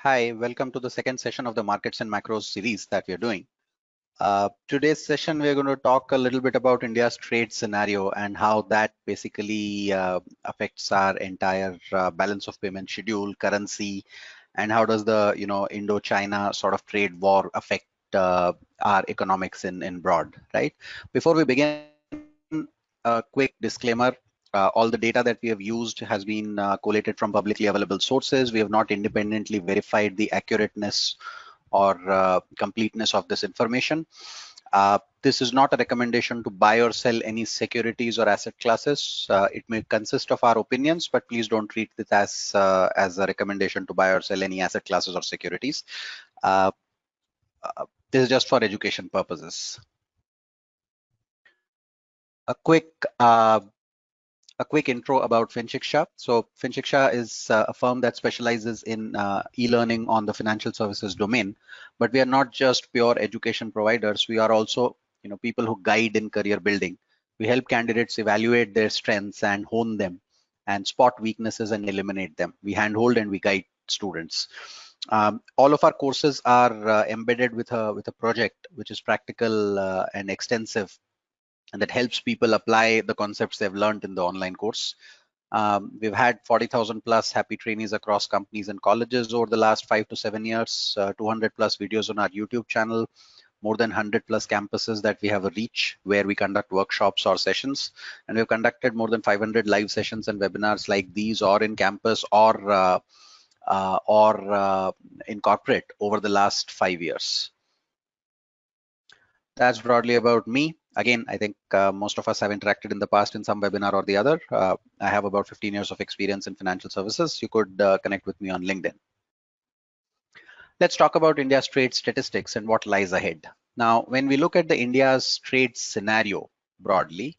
Hi, welcome to the second session of the Markets and Macros series that we are doing. Today's session, we're going to talk a little bit about India's trade scenario and how that basically affects our entire balance of payment schedule, currency, and how does the Indo-China sort of trade war affect our economics in broad, right? Before we begin, a quick disclaimer. All the data that we have used has been collated from publicly available sources. We have not independently verified the accurateness or completeness of this information. This is not a recommendation to buy or sell any securities or asset classes. It may consist of our opinions, but please don't treat it as a recommendation to buy or sell any asset classes or securities. This is just for education purposes. A quick intro about FinShiksha. So FinShiksha is a firm that specializes in e-learning on the financial services domain, but we are not just pure education providers. We are also, people who guide in career building. We help candidates evaluate their strengths and hone them, and spot weaknesses and eliminate them. We handhold and we guide students. All of our courses are embedded with a project which is practical and extensive, and that helps people apply the concepts they've learned in the online course. We've had 40,000 plus happy trainees across companies and colleges over the last 5 to 7 years, 200 plus videos on our YouTube channel, more than 100 plus campuses that we have a reach where we conduct workshops or sessions. And we've conducted more than 500 live sessions and webinars like these, or in campus or in corporate over the last 5 years. That's broadly about me. Again, I think most of us have interacted in the past in some webinar or the other. I have about 15 years of experience in financial services. You could connect with me on LinkedIn. Let's talk about India's trade statistics and what lies ahead. Now, when we look at the India's trade scenario broadly,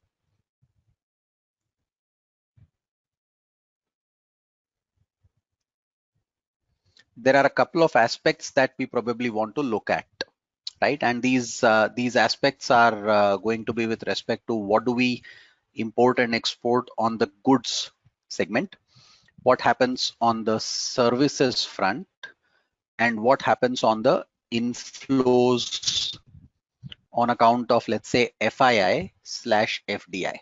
there are a couple of aspects that we probably want to look at, right? And these aspects are going to be with respect to what do we import and export on the goods segment, what happens on the services front, and what happens on the inflows on account of, let's say, FII/FDI,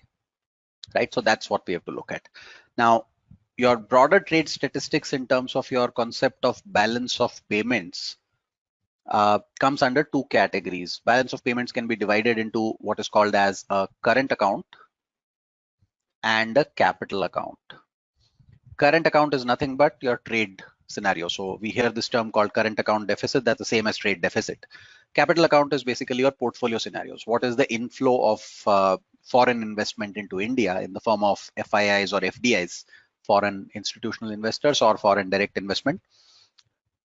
right? So that's what we have to look at. Now, your broader trade statistics in terms of your concept of balance of payments comes under two categories. Balance of payments can be divided into what is called as a current account and a capital account. Current account is nothing but your trade scenario. So we hear this term called current account deficit. That's the same as trade deficit. Capital account is basically your portfolio scenarios. What is the inflow of foreign investment into India in the form of FIIs or FDIs, foreign institutional investors or foreign direct investment?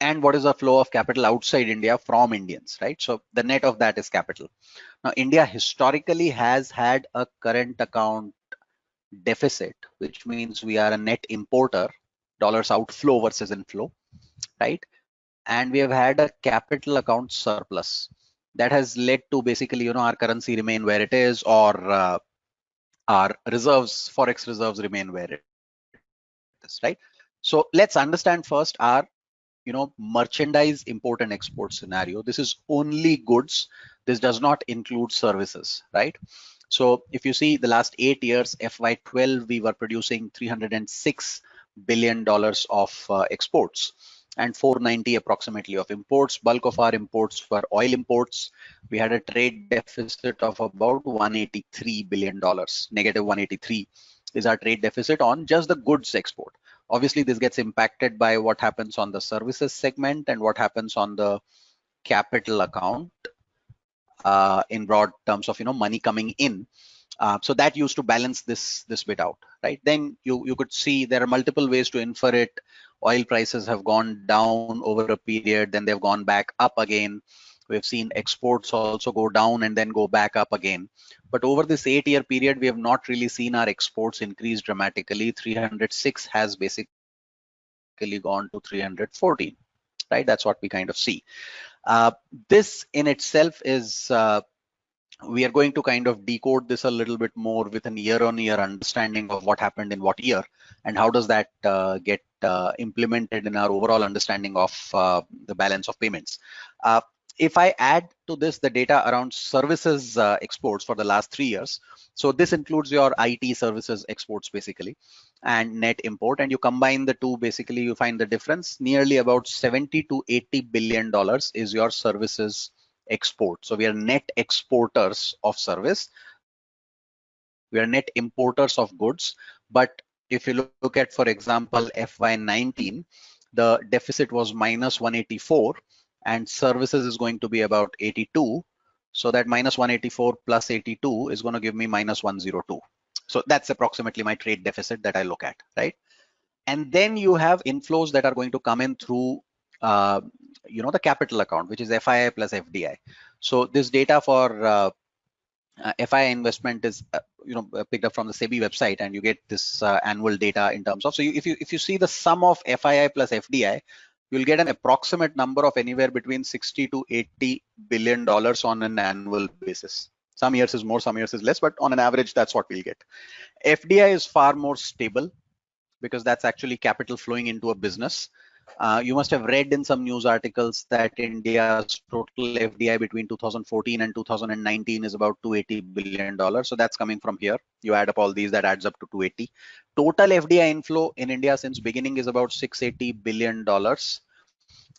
And what is the flow of capital outside India from Indians, right? So the net of that is capital. Now, India historically has had a current account deficit, which means we are a net importer, dollars outflow versus inflow, right? And we have had a capital account surplus that has led to basically, our currency remain where it is, or our reserves, forex reserves remain where it is, right? So let's understand first our merchandise import and export scenario. This is only goods. This does not include services, right? So if you see the last 8 years, FY12, we were producing $306 billion of exports and 490 approximately of imports. Bulk of our imports were oil imports. We had a trade deficit of about $183 billion. Negative 183 is our trade deficit on just the goods export. Obviously, this gets impacted by what happens on the services segment and what happens on the capital account in broad terms of money coming in. So that used to balance this bit out, right? Then you could see there are multiple ways to infer it. Oil prices have gone down over a period, then they've gone back up again. We've seen exports also go down and then go back up again. But over this 8-year period, we have not really seen our exports increase dramatically. 306 has basically gone to 314, right? That's what we kind of see. This in itself is we are going to kind of decode this a little bit more with an year-on-year understanding of what happened in what year and how does that get implemented in our overall understanding of the balance of payments. If I add to this the data around services exports for the last 3 years, so this includes your IT services exports basically and net import, and you combine the two, basically you find the difference. Nearly about 70 to 80 billion dollars is your services export. So we are net exporters of service, we are net importers of goods. But if you look at, for example, FY19, the deficit was minus 184 and services is going to be about 82. So that minus 184 plus 82 is going to give me minus 102. So that's approximately my trade deficit that I look at, right? And then you have inflows that are going to come in through the capital account, which is FII plus FDI. So this data for FII investment is picked up from the SEBI website, and you get this annual data in terms of, so if you see the sum of FII plus FDI, you'll get an approximate number of anywhere between 60 to 80 billion dollars on an annual basis. Some years is more, some years is less, but on an average that's what we'll get. FDI is far more stable because that's actually capital flowing into a business. You must have read in some news articles that India's total FDI between 2014 and 2019 is about $280 billion. So that's coming from here. You add up all these, that adds up to 280. Total FDI inflow in India since beginning is about $680 billion.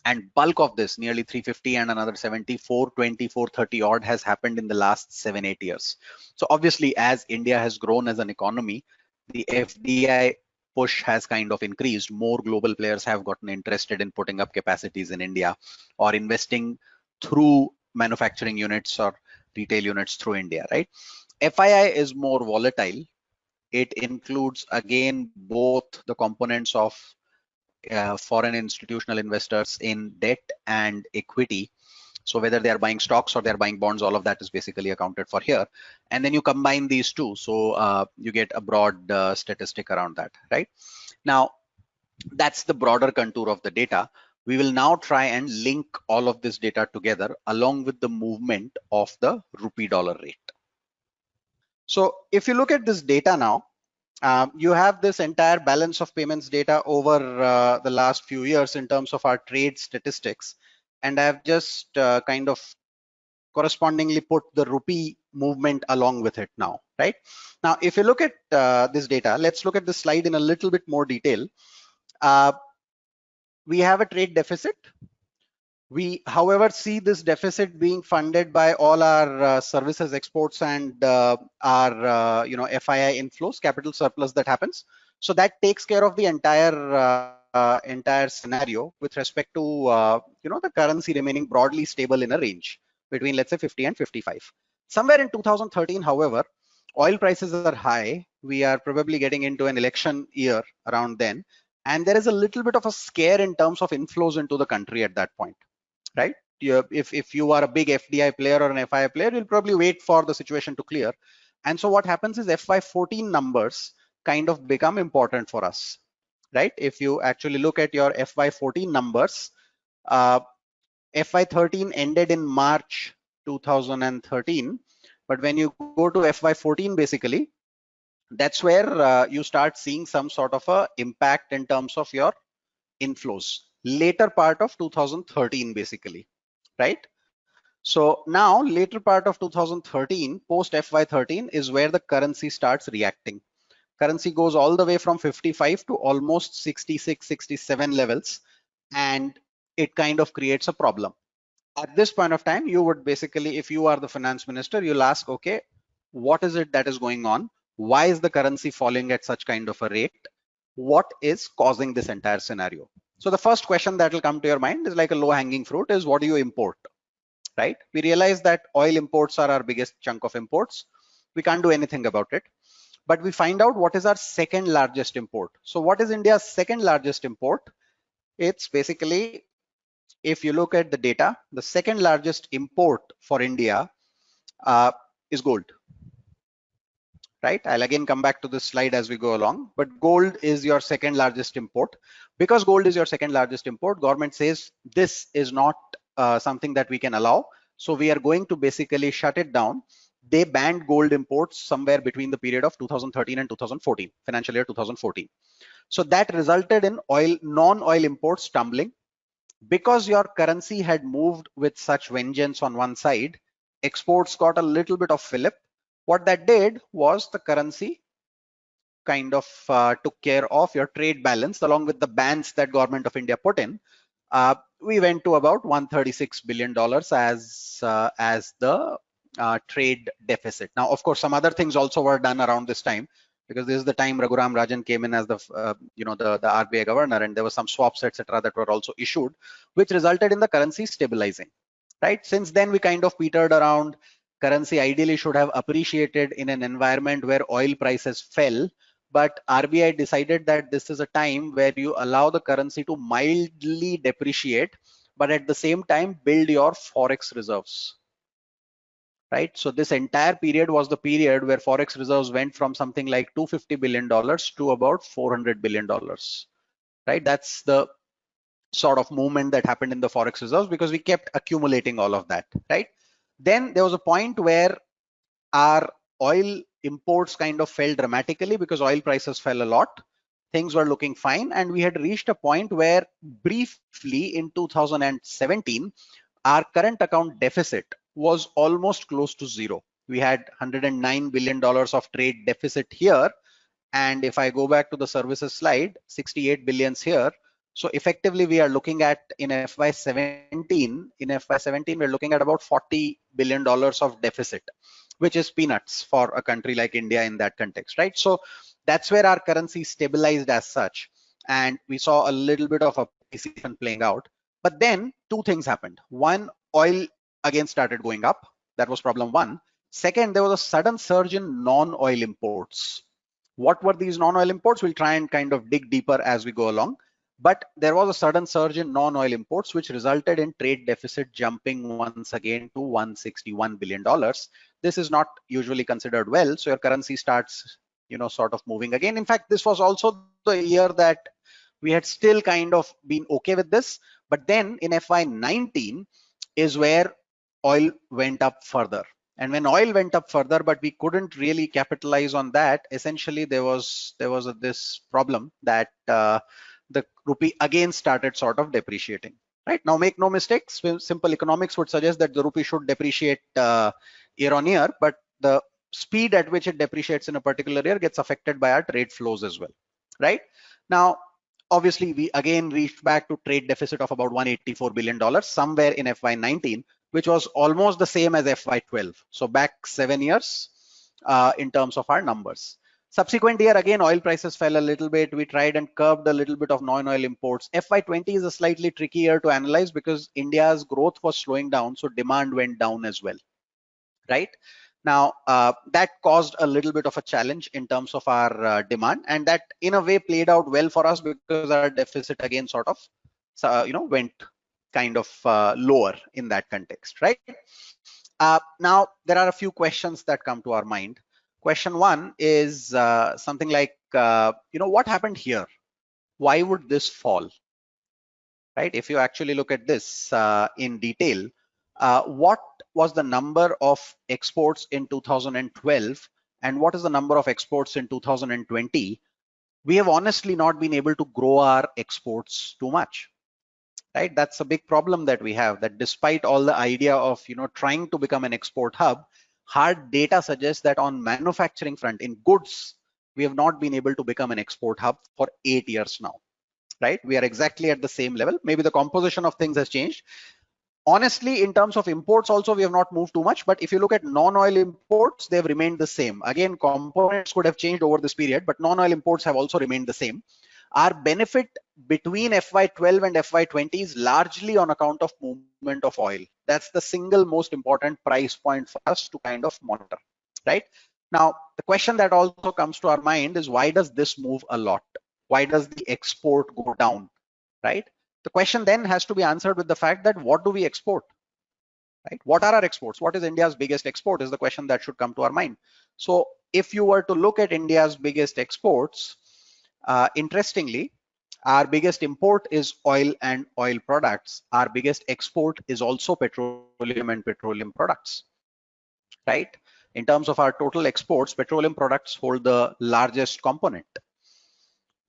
And bulk of this, nearly 350 and another 70, 420, 430 odd has happened in the last 7-8 years. So obviously, as India has grown as an economy, the FDI push has kind of increased. More global players have gotten interested in putting up capacities in India or investing through manufacturing units or retail units through India, right? FII is more volatile. It includes, again, both the components of foreign institutional investors in debt and equity. So whether they are buying stocks or they're buying bonds, all of that is basically accounted for here. And then you combine these two, so you get a broad statistic around that, right? Now, that's the broader contour of the data. We will now try and link all of this data together along with the movement of the rupee dollar rate. So if you look at this data now, you have this entire balance of payments data over the last few years in terms of our trade statistics. And I've just kind of correspondingly put the rupee movement along with it now, right? Now, if you look at this data, let's look at this slide in a little bit more detail. We have a trade deficit. We, however, see this deficit being funded by all our services exports and our FII inflows, capital surplus that happens. So that takes care of the entire scenario with respect to the currency remaining broadly stable in a range between, let's say, 50 and 55. Somewhere in 2013, however, oil prices are high. We are probably getting into an election year around then, and there is a little bit of a scare in terms of inflows into the country at that point, right? If you are a big FDI player or an FII player, you'll probably wait for the situation to clear. And so what happens is FY14 numbers kind of become important for us, right? If you actually look at your FY14 numbers, FY13 ended in March 2013, but when you go to FY14, basically, that's where you start seeing some sort of a impact in terms of your inflows, later part of 2013, basically, right? So now, later part of 2013, post FY13 is where the currency starts reacting. Currency goes all the way from 55 to almost 66, 67 levels, and it kind of creates a problem. At this point of time, you would basically, if you are the finance minister, you'll ask, okay, what is it that is going on? Why is the currency falling at such kind of a rate? What is causing this entire scenario? So the first question that will come to your mind is like a low hanging fruit is, what do you import, right? We realize that oil imports are our biggest chunk of imports. We can't do anything about it, but we find out what is our second largest import. So what is India's second largest import? It's basically, if you look at the data, the second largest import for India is gold, right? I'll again come back to this slide as we go along, but gold is your second largest import. Because gold is your second largest import, government says this is not something that we can allow. So we are going to basically shut it down they banned gold imports somewhere between the period of 2013 and 2014, financial year 2014. So that resulted in non-oil imports tumbling. Because your currency had moved with such vengeance on one side, exports got a little bit of fillip. What that did was the currency kind of took care of your trade balance along with the bans that government of India put in. We went to about $136 billion as the trade deficit. Now, of course, some other things also were done around this time, because this is the time Raghuram Rajan came in as the the RBI governor, and there were some swaps, etc., that were also issued, which resulted in the currency stabilizing. Right. Since then, we kind of petered around. Currency ideally should have appreciated in an environment where oil prices fell, but RBI decided that this is a time where you allow the currency to mildly depreciate, but at the same time build your forex reserves. Right. So this entire period was the period where forex reserves went from something like $250 billion to about $400 billion. Right. That's the sort of movement that happened in the forex reserves because we kept accumulating all of that. Right. Then there was a point where our oil imports kind of fell dramatically because oil prices fell a lot. Things were looking fine, and we had reached a point where briefly in 2017, our current account deficit was almost close to zero. We had $109 billion of trade deficit here. And if I go back to the services slide, 68 billions here. So effectively, we are looking at in FY17, we're looking at about $40 billion of deficit, which is peanuts for a country like India in that context, right? So that's where our currency stabilized as such. And we saw a little bit of appreciation playing out. But then two things happened. One, oil again started going up. That was problem one. Second, there was a sudden surge in non-oil imports. What were these non-oil imports? We'll try and kind of dig deeper as we go along. But there was a sudden surge in non-oil imports, which resulted in trade deficit jumping once again to $161 billion. This is not usually considered well. So your currency starts, sort of moving again. In fact, this was also the year that we had still kind of been okay with this. But then in FY19 is where oil went up further. And when oil went up further, but we couldn't really capitalize on that, essentially there was this problem that the rupee again started sort of depreciating. Right now, make no mistakes, simple economics would suggest that the rupee should depreciate year on year, but the speed at which it depreciates in a particular year gets affected by our trade flows as well. Right now, obviously, we again reached back to trade deficit of about $184 billion somewhere in FY19, which was almost the same as FY12. So back 7 years in terms of our numbers. Subsequent year, again, oil prices fell a little bit. We tried and curbed a little bit of non-oil imports. FY20 is a slightly trickier to analyze because India's growth was slowing down, so demand went down as well. Right now, that caused a little bit of a challenge in terms of our demand, and that in a way played out well for us because our deficit again sort of went kind of lower in that context. Right now, there are a few questions that come to our mind. Question one is something like, what happened here? Why would this fall? Right? If you actually look at this in detail, what was the number of exports in 2012 and what is the number of exports in 2020? We have honestly not been able to grow our exports too much. Right? That's a big problem that we have, that despite all the idea of trying to become an export hub, hard data suggests that on manufacturing front in goods, we have not been able to become an export hub for 8 years now. Right? We are exactly at the same level. Maybe the composition of things has changed. Honestly, in terms of imports also, we have not moved too much, but if you look at non-oil imports, they've remained the same. Again, components could have changed over this period, but non-oil imports have also remained the same. Our benefit between FY12 and FY20 is largely on account of movement of oil. That's the single most important price point for us to kind of monitor. Right now, the question that also comes to our mind is, why does this move a lot? Why does the export go down? Right? The question then has to be answered with the fact that what do we export? Right? What are our exports? What is India's biggest export is the question that should come to our mind. So if you were to look at India's biggest exports, interestingly, our biggest import is oil and oil products. Our biggest export is also petroleum and petroleum products. Right? In terms of our total exports, petroleum products hold the largest component,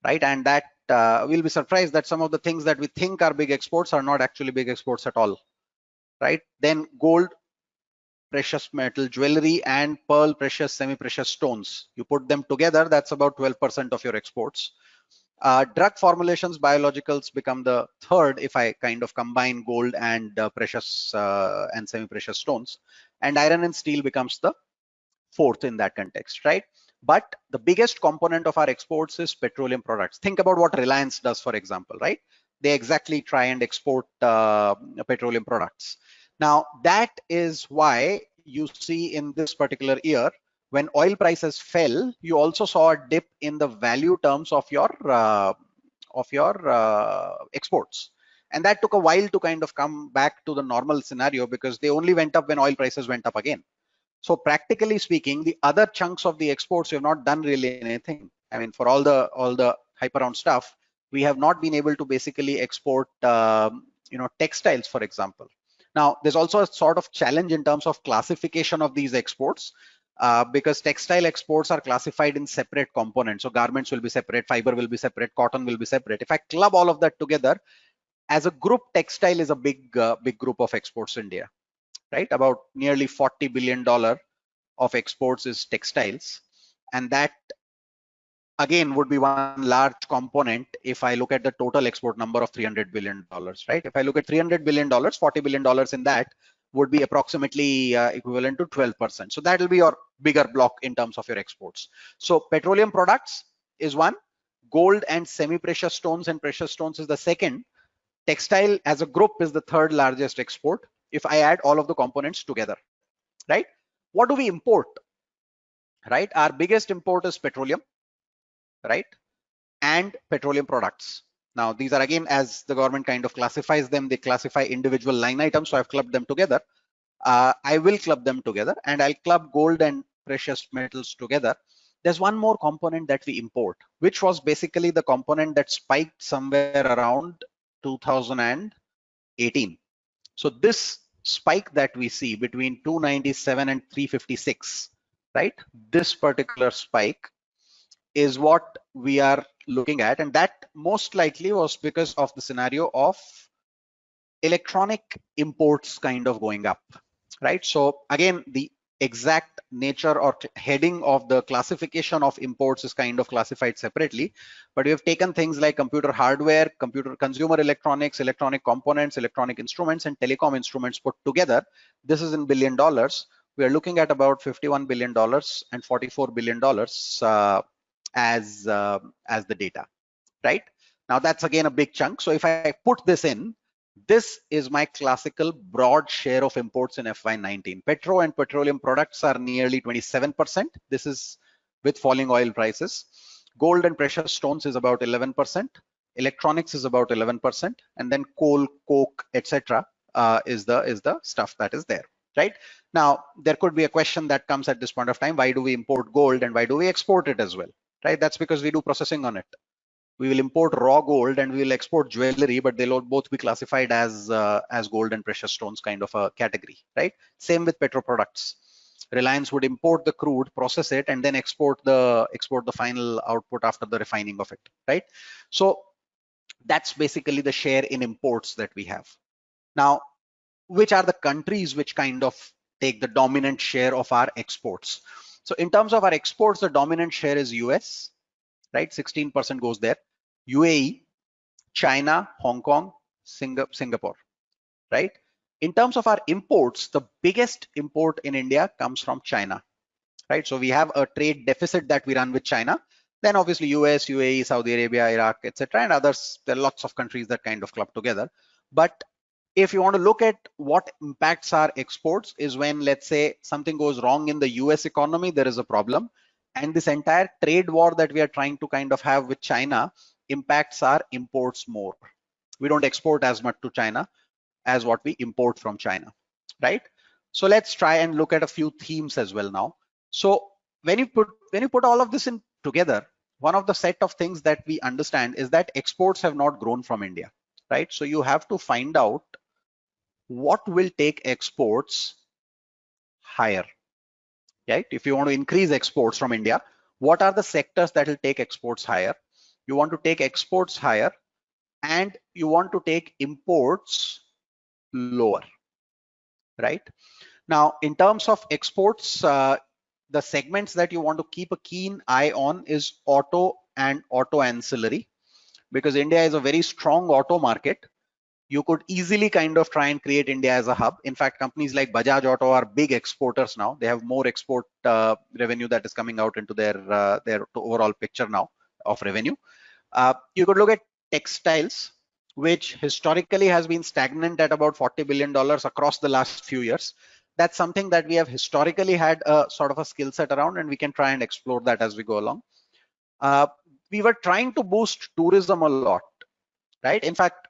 right? And that we'll be surprised that some of the things that we think are big exports are not actually big exports at all, right? Then gold, precious metal jewelry, and pearl, precious, semi-precious stones. You put them together, that's about 12% of your exports. Drug formulations, biologicals become the third if I kind of combine gold and precious and semi-precious stones. And iron and steel becomes the fourth in that context, right? But the biggest component of our exports is petroleum products. Think about what Reliance does, for example, right? They exactly try and export petroleum products. Now, that is why you see in this particular year, when oil prices fell, you also saw a dip in the value terms of your exports. And that took a while to kind of come back to the normal scenario because they only went up when oil prices went up again. So practically speaking, the other chunks of the exports, we have not done really anything. I mean, for all the hype around stuff, we have not been able to basically export, textiles, for example. Now, there's also a sort of challenge in terms of classification of these exports because textile exports are classified in separate components. So garments will be separate, fiber will be separate, cotton will be separate. If I club all of that together, as a group, textile is a big group of exports in India, right? About nearly $40 billion of exports is textiles. And that again would be one large component if I look at the total export number of $300 billion, right? If I look at $300 billion, $40 billion in that would be approximately equivalent to 12%. So that will be your bigger block in terms of your exports. So petroleum products is one, gold and semi-precious stones and precious stones is the second, textile as a group is the third largest export if I add all of the components together, right? What do we import, right? Our biggest import is petroleum, right? And petroleum products. Now, these are again, as the government kind of classifies them, they classify individual line items. So I've clubbed them together. I will club them together and I'll club gold and precious metals together. There's one more component that we import, which was basically the component that spiked somewhere around 2018. So this spike that we see between 297 and 356, right? This particular spike is what we are looking at, and that most likely was because of the scenario of electronic imports kind of going up, right? So again, the exact nature or heading of the classification of imports is kind of classified separately, but we have taken things like computer hardware, consumer electronics, electronic components, electronic instruments, and telecom instruments put together. This is in $1 billion. We are looking at about $51 billion and $44 billion as the data, right? Now that's again a big chunk. So if I put this in, this is my classical broad share of imports in FY19. Petro and petroleum products are nearly 27%. This is with falling oil prices. Gold and precious stones is about 11%. Electronics is about 11%, and then coal, coke, etc. is the stuff that is there, right? Now there could be a question that comes at this point of time: why do we import gold and why do we export it as well, right? That's because we do processing on it. We will import raw gold and we will export jewelry, but they'll both be classified as gold and precious stones kind of a category, right? Same with petro products. Reliance would import the crude, process it, and then export the final output after the refining of it, right? So that's basically the share in imports that we have. Now, which are the countries which kind of take the dominant share of our exports? So in terms of our exports, the dominant share is US, right? 16% goes there. UAE, China, Hong Kong, Singapore, right? In terms of our imports, the biggest import in India comes from China, right? So we have a trade deficit that we run with China. Then obviously US, UAE, Saudi Arabia, Iraq, etc., and others. There are lots of countries that kind of club together. But if you want to look at what impacts our exports is when, let's say, something goes wrong in the US economy, there is a problem. And this entire trade war that we are trying to kind of have with China impacts our imports more. We don't export as much to China as what we import from China, right? So let's try and look at a few themes as well now. So when you put all of this in together, one of the set of things that we understand is that exports have not grown from India, right? So you have to find out what will take exports higher. right? If you want to increase exports from India, what are the sectors that will take exports higher? You want to take exports higher and you want to take imports lower, right? Now, in terms of exports, the segments that you want to keep a keen eye on is auto and auto ancillary, because India is a very strong auto market. You could easily kind of try and create India as a hub. In fact, companies like Bajaj Auto are big exporters now. They have more export revenue that is coming out into their overall picture now of revenue. You could look at textiles, which historically has been stagnant at about $40 billion across the last few years. That's something that we have historically had a sort of a skill set around, and we can try and explore that as we go along. We were trying to boost tourism a lot, right? In fact,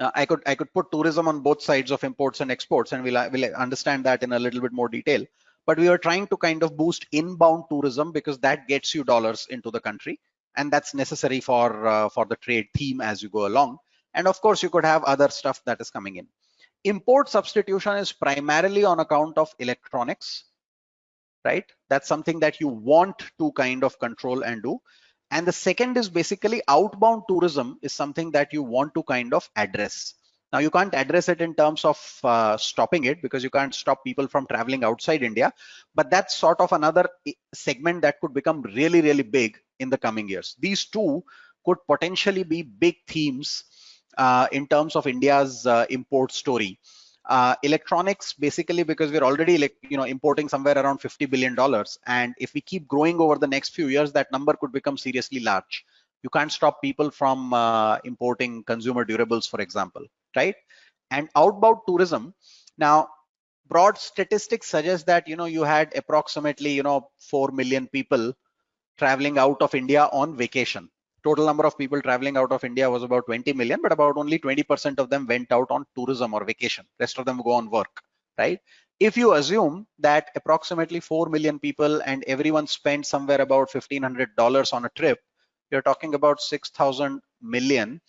I could put tourism on both sides of imports and exports, and we'll understand that in a little bit more detail. But we were trying to kind of boost inbound tourism because that gets you dollars into the country, and that's necessary for the trade theme as you go along. And of course, you could have other stuff that is coming in. Import substitution is primarily on account of electronics, right? That's something that you want to kind of control and do. And the second is basically outbound tourism is something that you want to kind of address. Now, you can't address it in terms of stopping it, because you can't stop people from traveling outside India, but that's sort of another segment that could become really, really big in the coming years. These two could potentially be big themes in terms of India's import story. Electronics, basically because we're already importing somewhere around $50 billion, and if we keep growing over the next few years, that number could become seriously large. You can't stop people from importing consumer durables, for example, right? And outbound tourism, now broad statistics suggest that you had approximately 4 million people traveling out of India on vacation. Total number of people traveling out of India was about 20 million, but about only 20% of them went out on tourism or vacation. Rest of them go on work, right? If you assume that approximately 4 million people and everyone spent somewhere about $1,500 on a trip, you're talking about 6,000 million,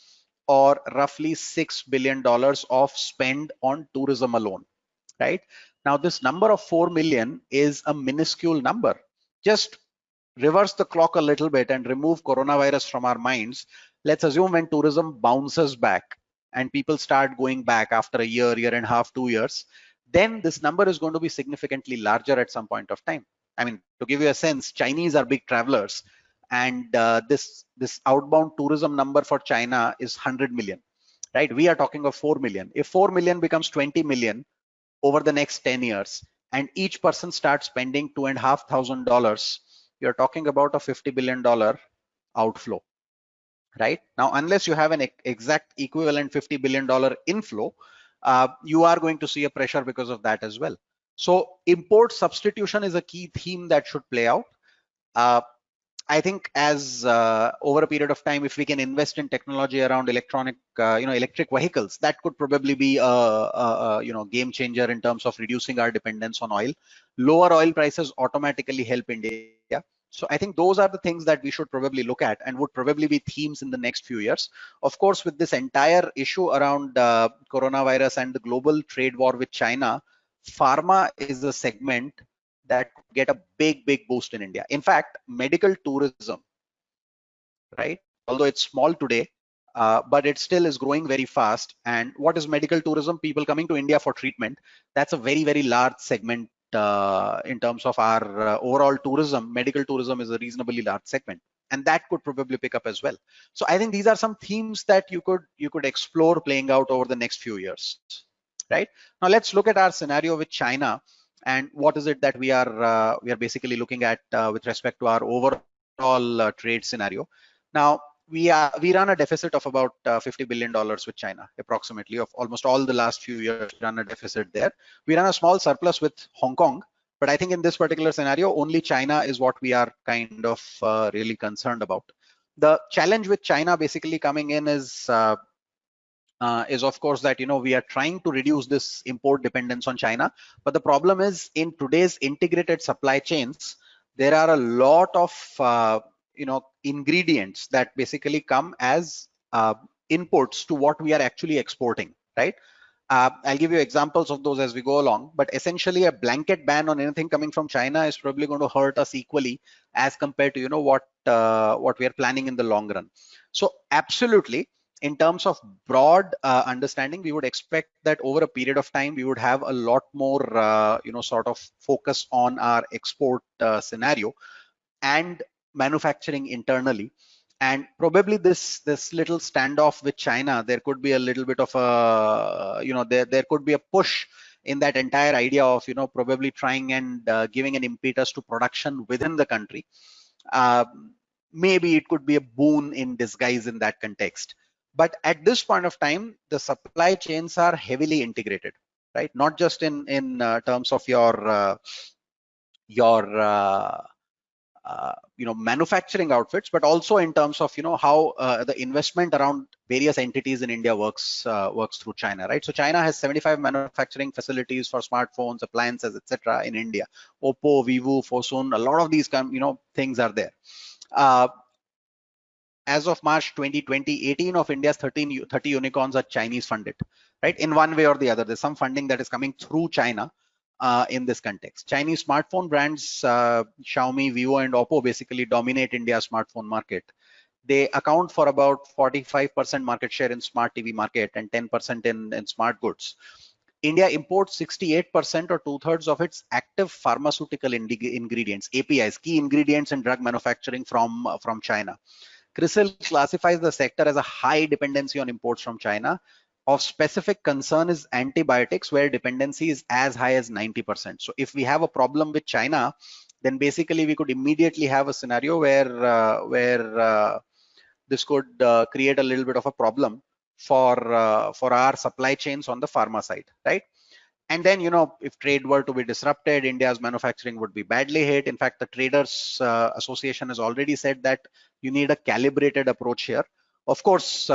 or roughly $6 billion of spend on tourism alone, right? Now, this number of 4 million is a minuscule number. Just reverse the clock a little bit and remove coronavirus from our minds. Let's assume when tourism bounces back and people start going back after a year, year and a half, 2 years, then this number is going to be significantly larger at some point of time. I mean, to give you a sense, Chinese are big travelers, and this outbound tourism number for China is 100 million, right? We are talking of 4 million. If 4 million becomes 20 million over the next 10 years, and each person starts spending $2,500, you're talking about a $50 billion outflow, right? Now, unless you have an exact equivalent $50 billion inflow, you are going to see a pressure because of that as well. So import substitution is a key theme that should play out. I think as over a period of time, if we can invest in technology around electric vehicles, that could probably be a game changer in terms of reducing our dependence on oil. Lower oil prices automatically help India. So I think those are the things that we should probably look at and would probably be themes in the next few years. Of course, with this entire issue around coronavirus and the global trade war with China, pharma is a segment that could get a big boost in India. In fact, medical tourism, right? Although it's small today, but it still is growing very fast. And what is medical tourism? People coming to India for treatment. That's a very large segment in terms of our overall tourism. Medical tourism is a reasonably large segment, and that could probably pick up as well. So I think these are some themes that you could explore playing out over the next few years, right? Now let's look at our scenario with China, and what is it that we are basically looking at with respect to our overall trade scenario. Now, we run a deficit of about $50 billion with China, approximately, of almost all the last few years. We run a deficit there. We run a small surplus with Hong Kong, but I think in this particular scenario, only China is what we are kind of really concerned about. The challenge with China basically coming in is of course that we are trying to reduce this import dependence on China, but the problem is in today's integrated supply chains, there are a lot of ingredients that basically come as inputs to what we are actually exporting, right? I'll give you examples of those as we go along, but essentially a blanket ban on anything coming from China is probably going to hurt us equally as compared to what we are planning in the long run. So absolutely, in terms of broad understanding, we would expect that over a period of time we would have a lot more sort of focus on our export scenario and manufacturing internally. And probably this little standoff with China, there could be a little bit of a there could be a push in that entire idea of probably trying and giving an impetus to production within the country. Maybe it could be a boon in disguise in that context. But at this point of time, the supply chains are heavily integrated, right? Not just in terms of your manufacturing outfits, but also in terms of how the investment around various entities in India works through China, right? So China has 75 manufacturing facilities for smartphones, appliances, etc. in India. Oppo, Vivo, Fosun, a lot of these things are there. As of March 2020, 18 of India's 30 unicorns are Chinese funded, right? In one way or the other, there's some funding that is coming through China. In this context, Chinese smartphone brands Xiaomi, Vivo, and Oppo basically dominate India's smartphone market. They account for about 45% market share in smart TV market and 10% in smart goods. India imports 68% or 2/3 of its active pharmaceutical ingredients, APIs, key ingredients in drug manufacturing from China. CRISIL classifies the sector as a high dependency on imports from China. Of specific concern is antibiotics, where dependency is as high as 90%. So if we have a problem with China, then basically we could immediately have a scenario where this could create a little bit of a problem for our supply chains on the pharma side, right? And then, if trade were to be disrupted, India's manufacturing would be badly hit. In fact, the Traders Association has already said that you need a calibrated approach here. Of course,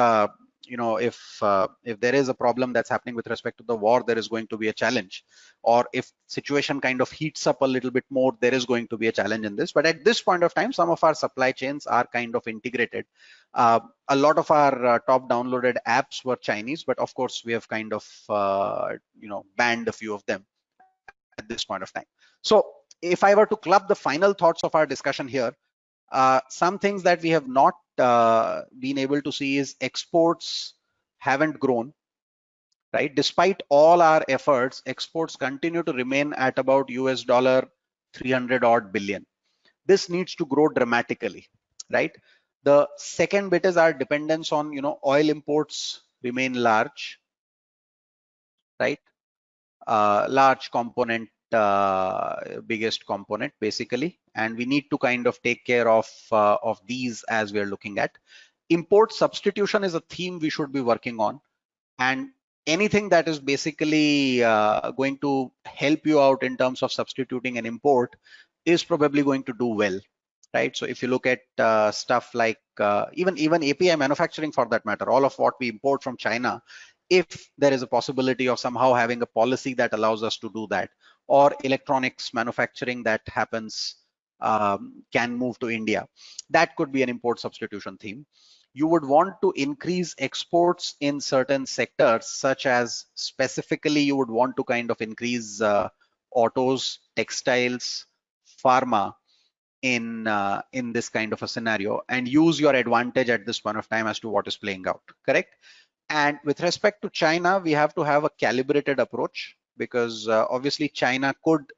if there is a problem that's happening with respect to the war, there is going to be a challenge. Or if situation kind of heats up a little bit more, there is going to be a challenge in this. But at this point of time, some of our supply chains are kind of integrated. A lot of our top downloaded apps were Chinese, but of course we have kind of banned a few of them at this point of time. So if I were to club the final thoughts of our discussion here, some things that we have not been able to see is exports haven't grown, right? Despite all our efforts, exports continue to remain at about $300 odd billion. This needs to grow dramatically, right? The second bit is our dependence on oil imports remain large, right? Large component, biggest component basically, and we need to kind of take care of these as we are looking at. Import substitution is a theme we should be working on, and anything that is basically going to help you out in terms of substituting an import is probably going to do well, right? So if you look at stuff like even API manufacturing for that matter, all of what we import from China, if there is a possibility of somehow having a policy that allows us to do that, or electronics manufacturing that happens can move to India, that could be an import substitution theme. You would want to increase exports in certain sectors, such as specifically you would want to kind of increase autos, textiles, pharma in this kind of a scenario, and use your advantage at this point of time as to what is playing out, correct? And with respect to China, we have to have a calibrated approach, because obviously China could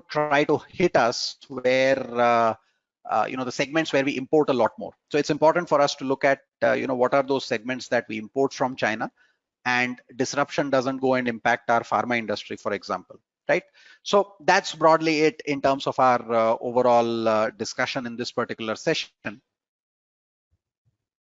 try to hit us where the segments where we import a lot more. So it's important for us to look at what are those segments that we import from China, and disruption doesn't go and impact our pharma industry, for example, right? So that's broadly it in terms of our overall discussion in this particular session.